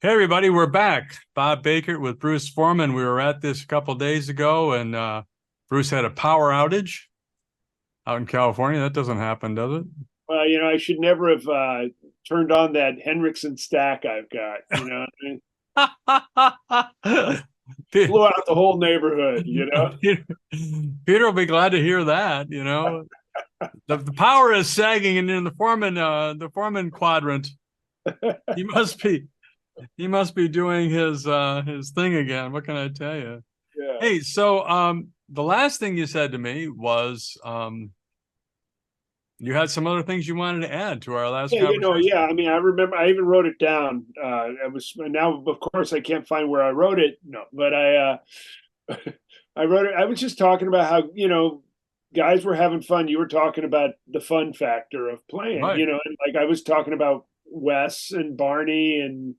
Hey everybody, we're back. Bob Bakert with Bruce Forman. We were at this a couple days ago, and Bruce had a power outage out in California. That doesn't happen, does I should never have turned on that Henriksen stack I've got. it? Blew out the whole neighborhood. Peter, Peter will be glad to hear that. The power is sagging, and in the Foreman quadrant, he must be he must be doing his thing again. What can I tell you? Yeah. Hey, so the last thing you said to me was you had some other things you wanted to add to our last Yeah, conversation. yeah. I mean, I remember I even wrote it down. I was now, of course, I can't find where I wrote it. No, but I wrote it. I was just talking about how guys were having fun. You were talking about the fun factor of playing. Right. And like I was talking about Wes and Barney and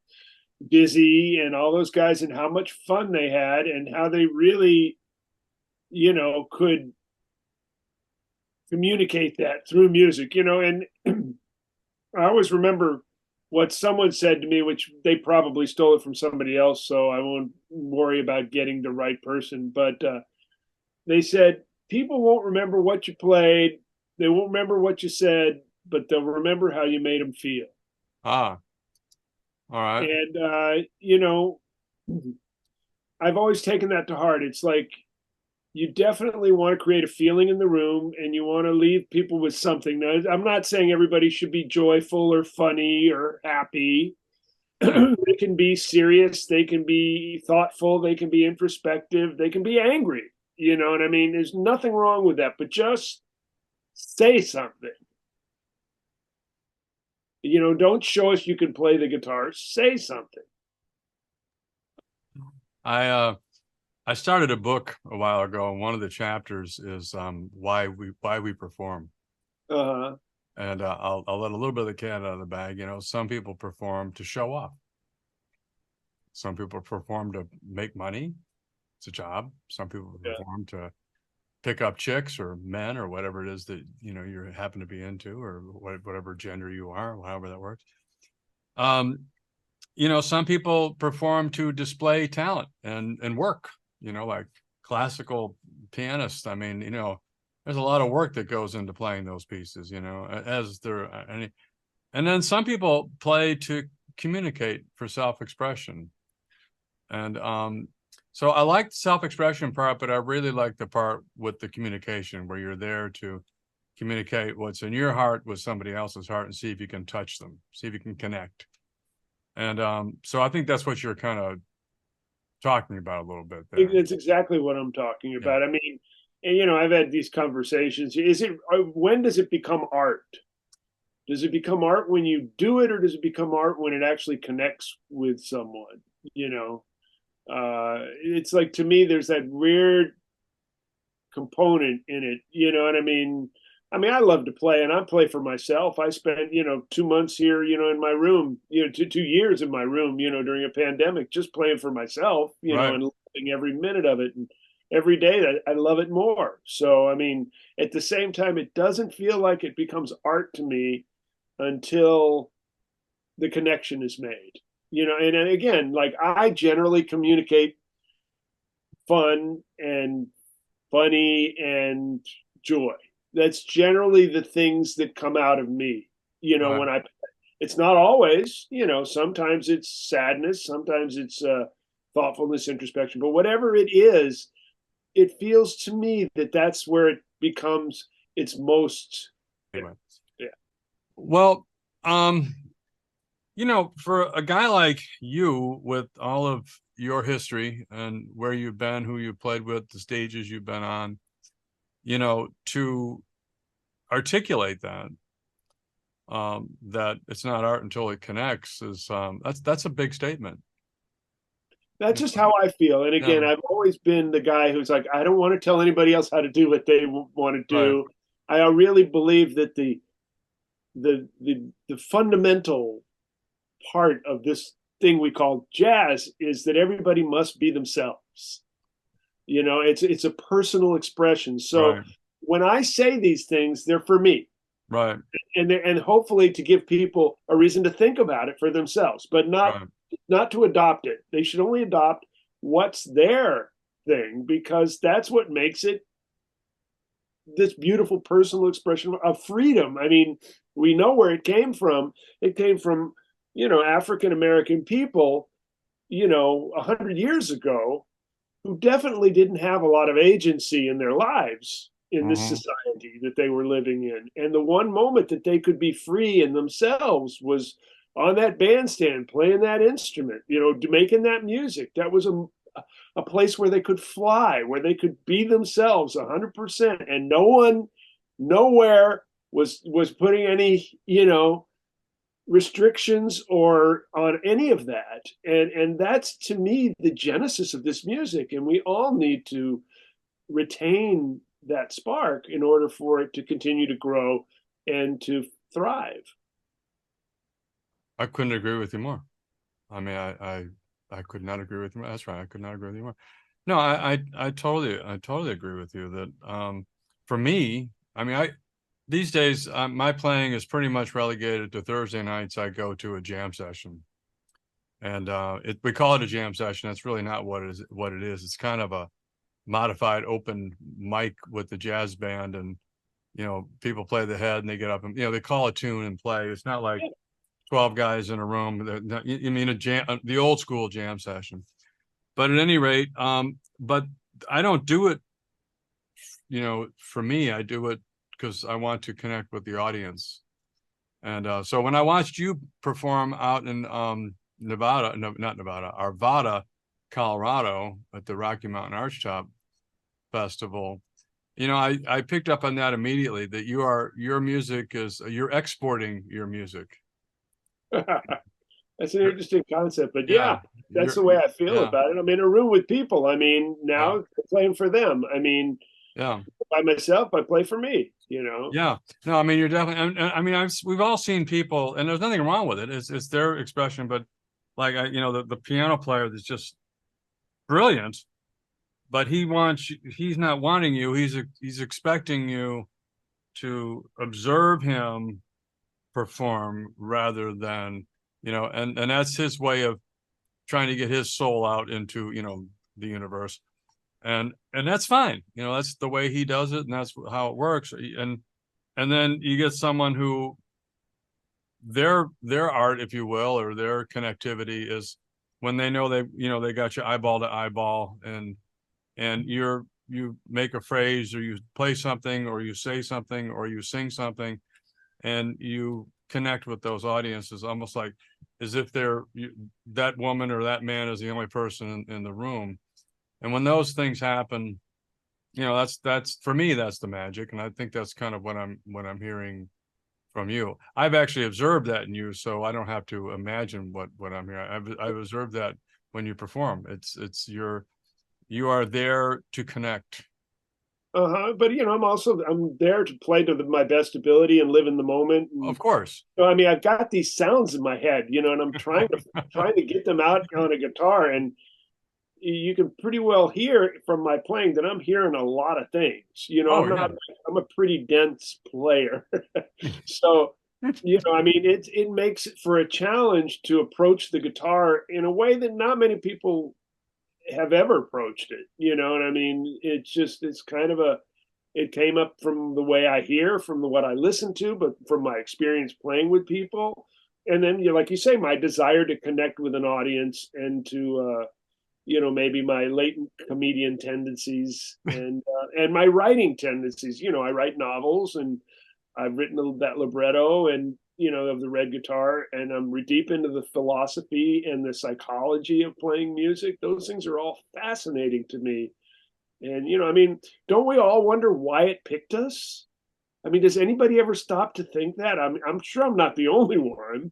Busy and all those guys and how much fun they had and how they really, could communicate that through music. And I always remember what someone said to me, which they probably stole it from somebody else, so I won't worry about getting the right person. But they said people won't remember what you played, they won't remember what you said, but they'll remember how you made them feel. Ah, all right. And I've always taken that to heart. It's like you definitely want to create a feeling in the room and you want to leave people with something. Now, I'm not saying everybody should be joyful or funny or happy. Yeah. They can be serious, they can be thoughtful, they can be introspective, they can be angry. You know what I mean? There's nothing wrong with that, but just say something. Don't show us you can play the guitar, say something. I uh I started a book a while ago, and one of the chapters is why we perform. Uh-huh. And I'll let a little bit of the cat out of the bag. Some people perform to show off. Some people perform to make money. It's a job. Some people Yeah. perform to pick up chicks or men or whatever it is that you happen to be into, or whatever gender you are, however that works. um some people perform to display talent and work, like classical pianists. I mean, there's a lot of work that goes into playing those pieces, as there and then some people play to communicate for self-expression. And so I like the self-expression part, but I really like the part with the communication, where you're there to communicate what's in your heart with somebody else's heart and see if you can touch them, see if you can connect. And so I think that's what you're kind of talking about a little bit there. It's exactly what I'm talking Yeah. about. I mean, and, I've had these conversations. When does it become art? Does it become art when you do it, or does it become art when it actually connects with someone? It's like, to me, there's that weird component in it. You know what I mean? I mean, I love to play, and I play for myself. I spent, 2 months here, in my room, 2 years in my room, during a pandemic, just playing for myself, Right. and loving every minute of it. And every day I love it more. So, I mean, at the same time, it doesn't feel like it becomes art to me until the connection is made. And again, like I generally communicate fun and funny and joy. That's generally the things that come out of me. Right. When it's not always, sometimes it's sadness, sometimes it's thoughtfulness, introspection, but whatever it is, it feels to me that that's where it becomes its most, Anyway. yeah. Well, um, for a guy like you, with all of your history and where you've been, who you played with, the stages you've been on, to articulate that it's not art until it connects, is that's a big statement. That's just how I feel. And Yeah. again, I've always been the guy who's like, I don't want to tell anybody else how to do what they want to Right. do. I really believe that the fundamental part of this thing we call jazz is that everybody must be themselves. It's a personal expression. So Right. when I say these things, they're for me, Right. and hopefully to give people a reason to think about it for themselves, but not Right. not to adopt it. They should only adopt what's their thing, because that's what makes it this beautiful personal expression of freedom. I mean, we know where it came from. It came from, African American people, 100 years ago, who definitely didn't have a lot of agency in their lives in this Mhm. society that they were living in. And the one moment that they could be free in themselves was on that bandstand playing that instrument, making that music. That was a place where they could fly, where they could be themselves 100%, and no one, nowhere was putting any, restrictions or on any of that. And that's, to me, the genesis of this music, and we all need to retain that spark in order for it to continue to grow and to thrive. I couldn't agree with you more. I mean, I could not agree with you. That's right. I could not agree with you more. No, I totally agree with you that, for me, I mean, these days, my playing is pretty much relegated to Thursday nights. I go to a jam session, and we call it a jam session. That's really not what it is. What it is, it's kind of a modified open mic with the jazz band, and people play the head and they get up and they call a tune and play. It's not like 12 guys in a room. You mean a jam, the old school jam session. But at any rate, but I don't do it, for me. I do it because I want to connect with the audience. And so when I watched you perform out in Nevada, no, not Nevada, Arvada, Colorado at the Rocky Mountain Archtop Festival, I picked up on that immediately, that your music is, you're exporting your music. That's an interesting concept, but yeah, Yeah, that's the way I feel yeah, about it. I'm in a room with people. I mean, yeah, now playing for them. I mean, yeah. by myself, I play for me. Yeah, no, I mean, you're definitely. I mean, we've all seen people, and there's nothing wrong with it. It's their expression, but like the piano player that's just brilliant, but he's not wanting you. He's expecting you to observe him perform rather than and that's his way of trying to get his soul out into the universe, and that's fine. That's the way he does it, and that's how it works. And then you get someone who their art, if you will, or their connectivity is when they know they got you eyeball to eyeball, and you make a phrase, or you play something, or you say something, or you sing something, and you connect with those audiences almost like as if that woman or that man is the only person in the room. And when those things happen, that's for me, that's the magic. And I think that's kind of what I'm hearing from you. I've actually observed that in you, so I don't have to imagine what I'm hearing. I've observed that when you perform. You are there to connect. Uh-huh. But I'm there to play to my best ability and live in the moment. And Of course. I mean, I've got these sounds in my head, and I'm trying to get them out on a guitar, and you can pretty well hear from my playing that I'm hearing a lot of things. Oh yeah. I'm a pretty dense player. So, I mean, it makes it for a challenge to approach the guitar in a way that not many people have ever approached it. You know what I mean? It's kind of it came up from the way I hear, from what I listen to, but from my experience playing with people. And then, like you say, my desire to connect with an audience and to, maybe my latent comedian tendencies and my writing tendencies. I write novels, and I've written that libretto and of the red guitar, and I'm deep into the philosophy and the psychology of playing music. Those things are all fascinating to me. And I mean, don't we all wonder why it picked us? I mean, does anybody ever stop to think that? I'm sure I'm not the only one.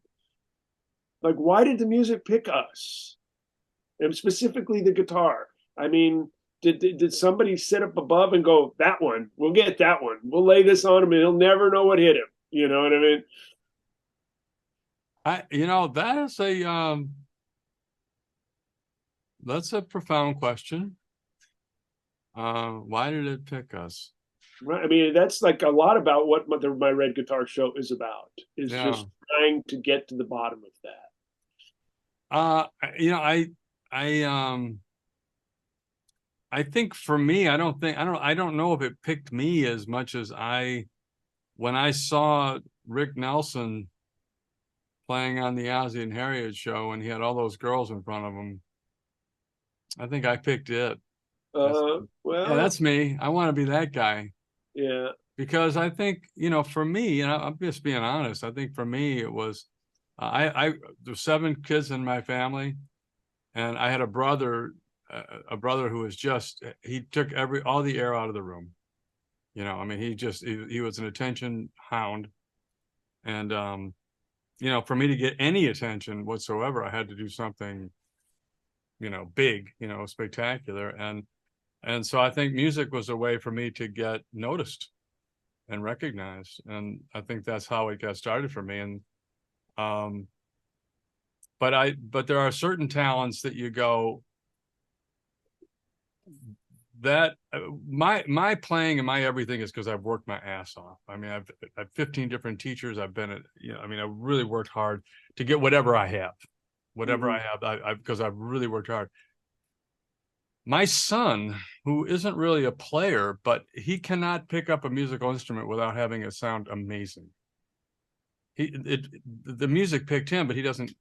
Like, why did the music pick us? And specifically the guitar. I mean, did somebody sit up above and go, that one, we'll get that one. We'll lay this on him and he'll never know what hit him. You know what I mean? That is that's a profound question. Why did it pick us? Right. I mean, that's like a lot about what my red guitar show is about, is Yeah. just trying to get to the bottom of that. You know, I I think for me, I don't know if it picked me as much as when I saw Rick Nelson playing on the Ozzie and Harriet show and he had all those girls in front of him. I think I picked it. That's, yeah, Well, that's me. I want to be that guy yeah. because I think, you know, for me, and I'm just being honest, I think for me it was there's 7 kids in my family, and I had a brother who was just he took all the air out of the room. You know, I mean, he was an attention hound, and you know, for me to get any attention whatsoever, I had to do something, you know, big, you know, spectacular, and so I think music was a way for me to get noticed and recognized, and I think that's how it got started for me. And um, but there are certain talents that you go that my playing and my everything is because I've worked my ass off. I mean, I've 15 different teachers. I've been at, you know, I mean, I really worked hard to get whatever I have, whatever I have. Because I've really worked hard. My son, who isn't really a player, but he cannot pick up a musical instrument without having it sound amazing. The music picked him, but he doesn't.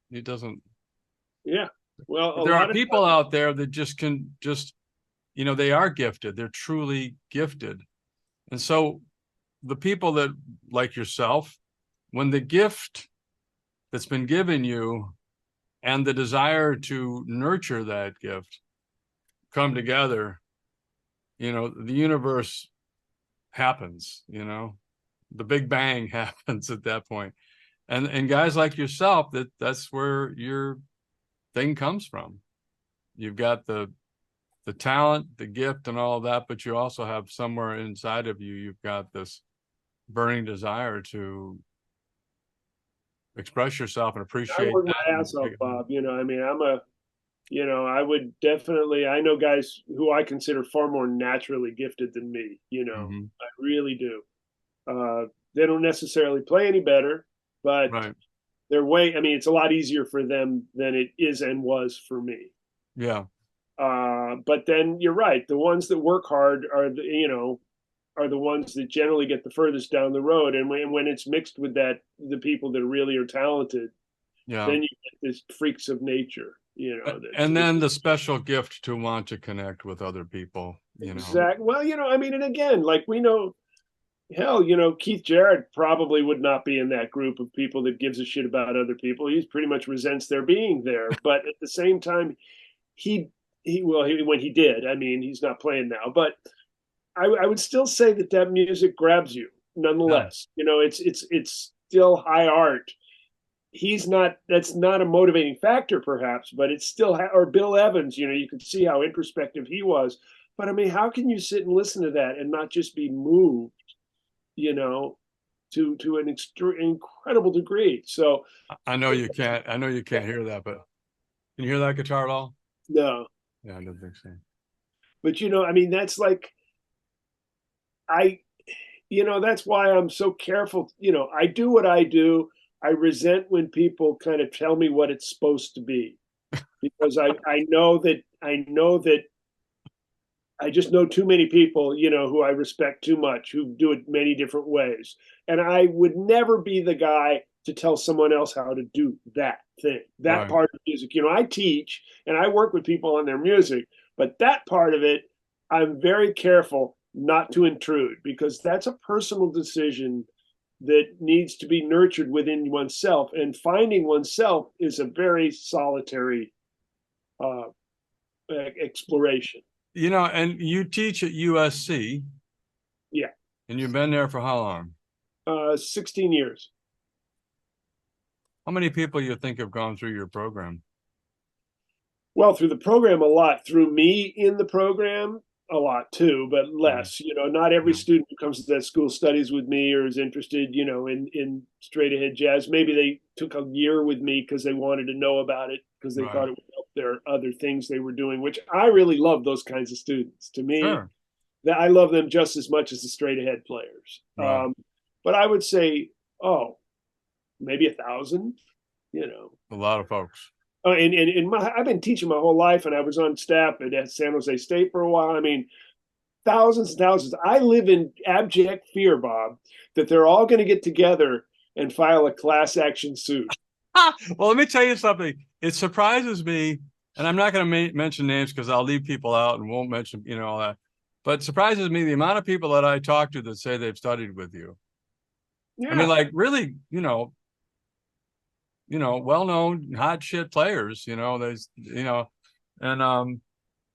Yeah. Well, a There are lot of people out there that just you know, they are gifted. They're truly gifted. And so the people that, like yourself, when the gift that's been given you and the desire to nurture that gift come together, you know, the universe happens, you know, the big bang happens at that point. And guys like yourself, that's where your thing comes from. You've got the talent, the gift, and all of that, but you also have somewhere inside of you, you've got this burning desire to express yourself and I appreciate work that. my ass off, Bob. You know, I mean, I would definitely, I know guys who I consider far more naturally gifted than me, you know, Mm-hmm. I really do. They don't necessarily play any better, but Right. I mean, it's a lot easier for them than it is and was for me. Yeah. But then you're right. The ones that work hard are the ones that generally get the furthest down the road. And when it's mixed with that, the people that really are talented, Yeah. then you get this freaks of nature, you know, And then the special gift to want to connect with other people, you know. exact. Well, you know, I mean, and again, like we know, hell, you know, Keith Jarrett probably would not be in that group of people that gives a shit about other people. He pretty much resents their being there. But at the same time, he when he did, I mean, he's not playing now, but I would still say that music grabs you Yeah. nonetheless. You know, it's still high art. He's not. That's not a motivating factor, perhaps, but it's still. Or Bill Evans. You know, you could see how introspective he was. But I mean, how can you sit and listen to that and not just be moved? You know, to an incredible degree. So I know you can't hear that, but can you hear that guitar at all? no, Yeah, I don't think so. but you know, I mean, that's like I you know, that's why I'm so careful. You know, I do what I do. I resent when people kind of tell me what it's supposed to be because I know that I just know too many people, you know, who I respect too much, who do it many different ways. And I would never be the guy to tell someone else how to do that thing, that Right. part of music. You know, I teach and I work with people on their music, but that part of it, I'm very careful not to intrude because that's a personal decision that needs to be nurtured within oneself. And finding oneself is a very solitary uh, exploration. You know, and you teach at USC, Yeah. and you've been there for how long? 16 years. How many people you think have gone through your program? Well, through the program, a lot. Through me in the program, a lot too, but Yeah. less. You know, not every Yeah. student who comes to that school studies with me or is interested, you know, in straight ahead jazz. Maybe they took a year with me because they wanted to know about it because they Right. thought it would help their other things they were doing, which I really love those kinds of students. To me, Sure. that I love them just as much as the straight ahead players. Right. But I would say, oh, maybe 1,000, you know. A lot of folks. Oh, I've been teaching my whole life, and I was on staff at San Jose State for a while. I mean, thousands and thousands. I live in abject fear, Bob, that they're all going to get together and file a class action suit. Well, let me tell you something. It surprises me, and I'm not going to mention names because I'll leave people out and won't mention, all that. But it surprises me the amount of people that I talk to that say they've studied with you. Yeah. I mean, like really, well-known hot shit players, there's, and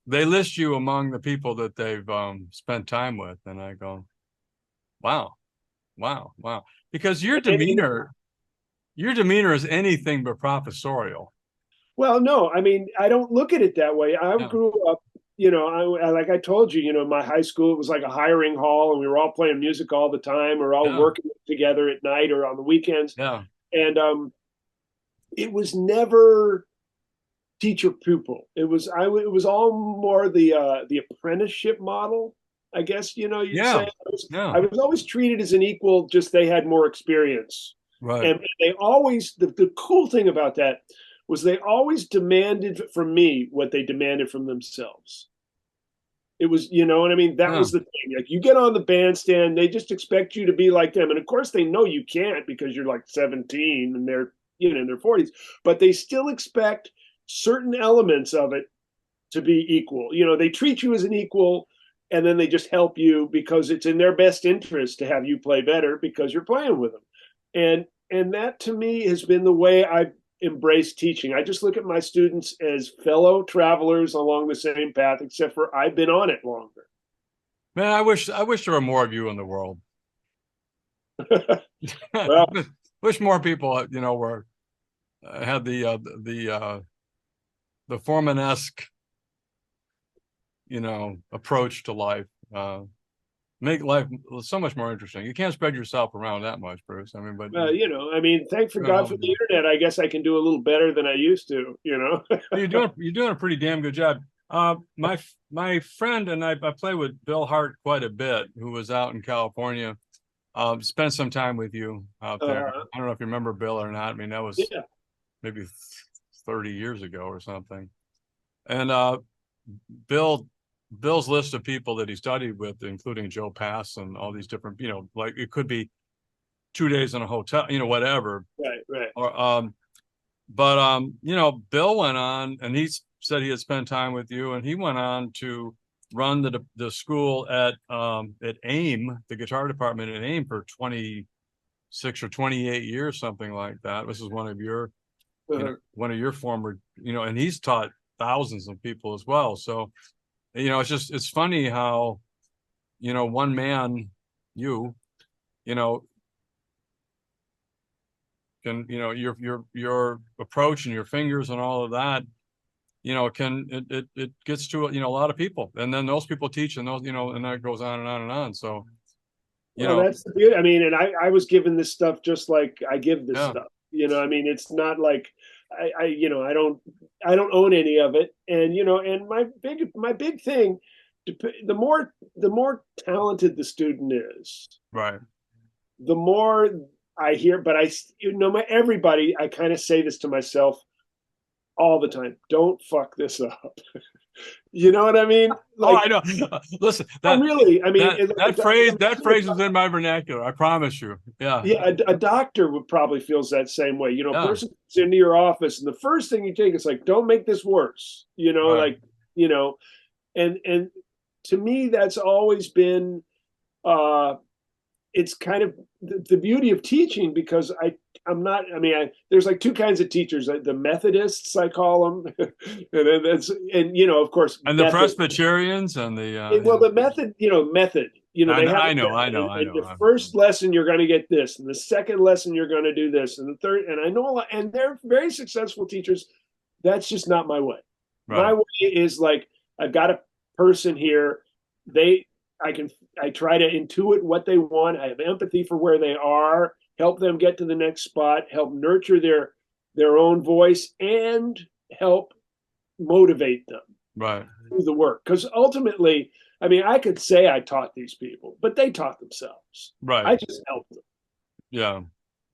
they list you among the people that they've spent time with. And I go, wow, wow, wow. Because your demeanor is anything but professorial. Well, no, I mean, I don't look at it that way. I grew up, like I told you, my high school, it was like a hiring hall, and we were all playing music all the time. We're all working together at night or on the weekends. Yeah. And it was never teacher pupil. It was all more the apprenticeship model, I guess, you'd say. I was always treated as an equal, just they had more experience. Right. And they always, the cool thing about that was they always demanded from me what they demanded from themselves. It was, you know what I mean? That was the thing. Like, you get on the bandstand, they just expect you to be like them. And of course they know you can't, because you're like 17 and they're, in their 40s, but they still expect certain elements of it to be equal. They treat you as an equal, and then they just help you because it's in their best interest to have you play better because you're playing with them. And that, to me, has been the way I've embraced teaching. I just look at my students as fellow travelers along the same path, except for I've been on it longer. Man, I wish there were more of you in the world. Well, wish more people, were had the Forman-esque, approach to life. Make life so much more interesting. You can't spread yourself around that much, Bruce. I mean, but thank for God for the internet. I guess I can do a little better than I used to. You're doing a pretty damn good job. My friend and I play with Bill Hart quite a bit, who was out in California. Spent some time with you out there. I don't know if you remember Bill or not. I mean, that was maybe 30 years ago or something. And Bill's list of people that he studied with, including Joe Pass and all these different, like it could be 2 days in a hotel, whatever. Right. Or, Bill went on, and he said he had spent time with you, and he went on to run the school at AIM, the guitar department at AIM, for 26 or 28 years, something like that. This is one of your former, and he's taught thousands of people as well. So, it's funny how, one man, can, your approach and your fingers and all of that, it gets to, a lot of people, and then those people teach, and those, and that goes on and on and on. So, that's the beauty. I mean, and I was given this stuff just like I give this stuff. I mean, it's not like I don't own any of it. And, and my big thing, the more talented the student is, right, the more I hear, but everybody, I kind of say this to myself all the time: don't fuck this up. You know what I mean? Like, I know. Listen, really, I mean, that phrase is in my vernacular. I promise you. Yeah. Yeah, a doctor would probably feels that same way. A person comes into your office, and the first thing you take is like, "Don't make this worse." Right. And to me, that's always been. It's kind of the beauty of teaching, because I'm not. I mean, there's like two kinds of teachers: the Methodists, I call them, and of course, and the Presbyterians and the the method. I know. The first lesson you're going to get this, and the second lesson you're going to do this, and the third. And I know a lot, and they're very successful teachers. That's just not my way. Right. My way is like, I've got a person here. I try to intuit what they want. I have empathy for where they are, help them get to the next spot, help nurture their own voice, and help motivate them through the work. Because ultimately, I mean, I could say I taught these people, but they taught themselves. Right. I just helped them. Yeah.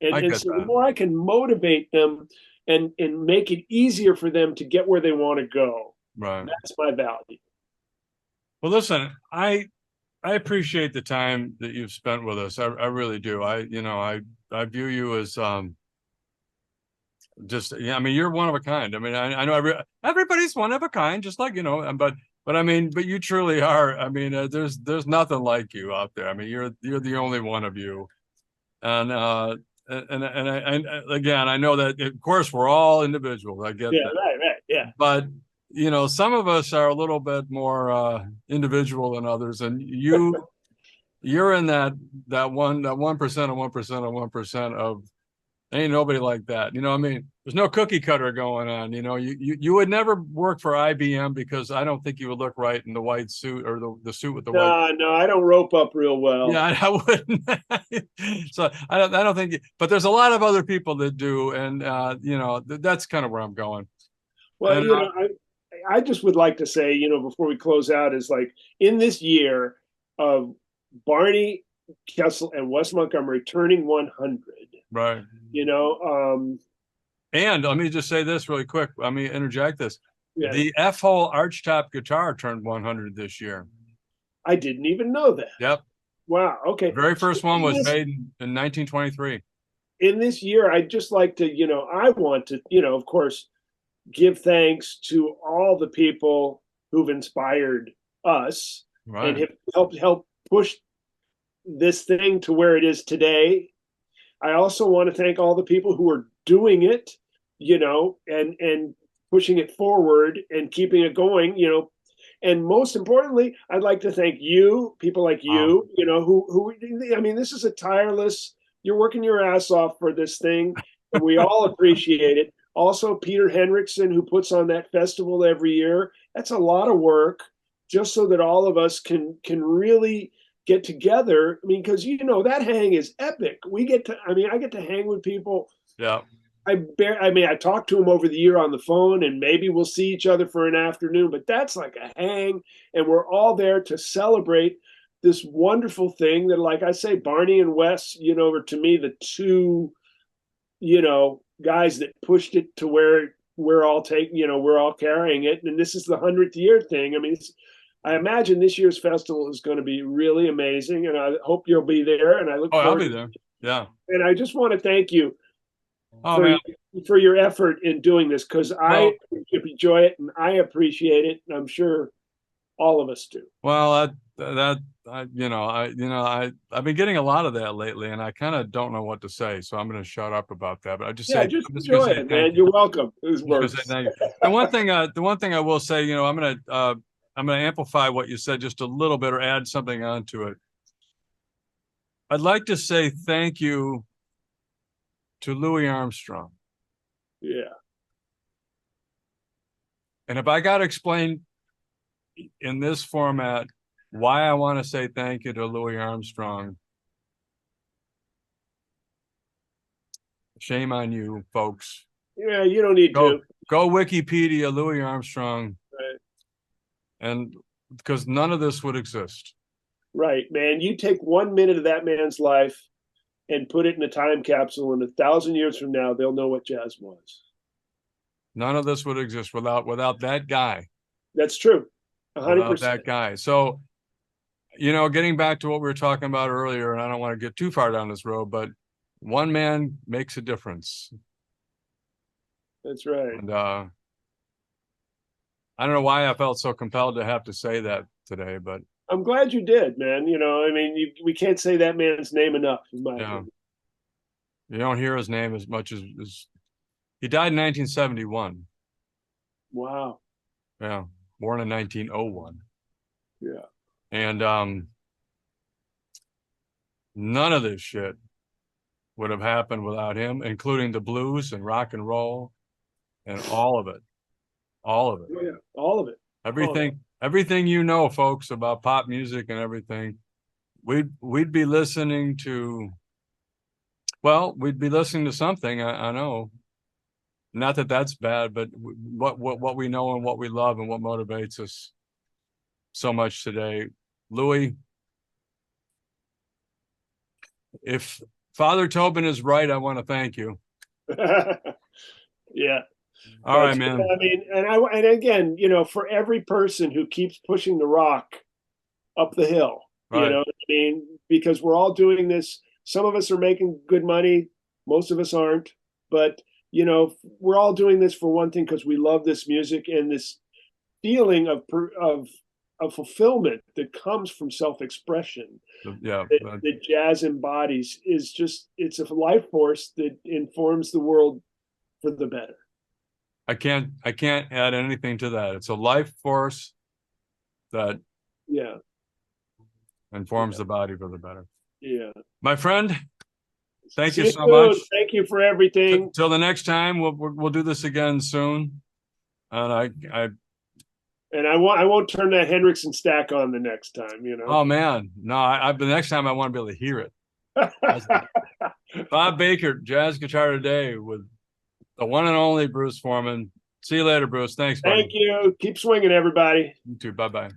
And so the more I can motivate them and make it easier for them to get where they want to go. Right. That's my value. Well, listen, I appreciate the time that you've spent with us. I really do. I view you as just, yeah, I mean, you're one of a kind. I mean, I know everybody's one of a kind, just like, but I mean, but you truly are. I mean, there's nothing like you out there. I mean, you're the only one of you. And and again, I know that of course we're all individuals. I get Yeah, that. right, yeah. But some of us are a little bit more individual than others, and you're in that 1% of 1% of 1% of. Ain't nobody like that. I mean, there's no cookie cutter going on. You would never work for IBM because I don't think you would look right in the white suit or the suit with the white. No, I don't rope up real well. Yeah, I wouldn't. So I don't think, but there's a lot of other people that do, and that's kind of where I'm going. Well, And I just would like to say, before we close out, is like in this year of Barney, Kessel, and Wes Montgomery turning 100, right. um, And let me just say this really quick. Let me interject this. yeah, The F-hole archtop guitar turned 100 this year. I didn't even know that. Yep. Wow. The Okay. very So first one was made in 1923. in this year, I'd just like to, I want to, of course, give thanks to all the people who've inspired us and Right. have help push this thing to where it is today. I also want to thank all the people who are doing it, and pushing it forward and keeping it going, and most importantly, I'd like to thank you, people like Wow. you, who, I mean, this is a tireless, you're working your ass off for this thing, and we all appreciate it. Also, Peter Henriksen, who puts on that festival every year. That's a lot of work just so that all of us can really get together. I mean, because that hang is epic. I get to hang with people. Yeah. I talked to him over the year on the phone, and maybe we'll see each other for an afternoon, but that's like a hang, and we're all there to celebrate this wonderful thing that, like I say, Barney and Wes, are to me the two, guys that pushed it to where we're all carrying it, and this is the 100th year thing. I mean, I imagine this year's festival is going to be really amazing, and I hope you'll be there. And I look Oh, I'll forward. be there. Yeah. And I just want to thank you Oh, for man. for your effort in doing this, because Well, I enjoy it and I appreciate it, and I'm sure all of us do. well, I've been getting a lot of that lately, and I kind of don't know what to say, so I'm going to shut up about that. But Yeah, I'm just just going enjoy to say it, thank man. you. You're welcome. This I'm just going to say works. thank you. The one thing I will say, I'm going to amplify what you said just a little bit or add something onto it. I'd like to say thank you to Louis Armstrong. Yeah. And if I got to explain in this format why I want to say thank you to Louis Armstrong, shame on you, folks. Yeah, you don't need Go to. go Wikipedia Louis Armstrong, Right. and because none of this would exist. Right, man. You take 1 minute of that man's life and put it in a time capsule, and 1,000 years from now, they'll know what jazz was. None of this would exist without that guy. That's true. Without 100%. that guy. So, getting back to what we were talking about earlier, and I don't want to get too far down this road, but one man makes a difference. That's right. And I don't know why I felt so compelled to have to say that today, but I'm glad you did, man. I mean, we can't say that man's name enough, in my yeah, opinion. you don't hear his name as much as he died in 1971. Wow. Yeah, born in 1901. Yeah. And none of this shit would have happened without him, including the blues and rock and roll and all of it. All of it. Oh, yeah. All of it. Everything folks, about pop music and everything. We'd be listening to something. I know. Not that that's bad, but what we know and what we love and what motivates us so much today. Louis, if Father Tobin is right, I want to thank you. Yeah. All right, man. I mean, and again, for every person who keeps pushing the rock up the hill, Right. what I mean, because we're all doing this. Some of us are making good money, most of us aren't, but we're all doing this for one thing, because we love this music and this feeling of fulfillment that comes from self-expression. Yeah. That jazz embodies is just, it's a life force that informs the world for the better. I can't add anything to that. It's a life force that Yeah. informs the body for the better. Yeah. My friend, thank See you you so soon. much. Thank you for everything. Till the next time, we'll do this again soon. And I won't turn that Hendrickson stack on the next time. Oh man, no, the next time I want to be able to hear it. Bob Bakert, jazz guitar today with the one and only Bruce Forman. See you later, Bruce. Thanks, buddy. Thank you. Keep swinging, everybody. You too. Bye bye.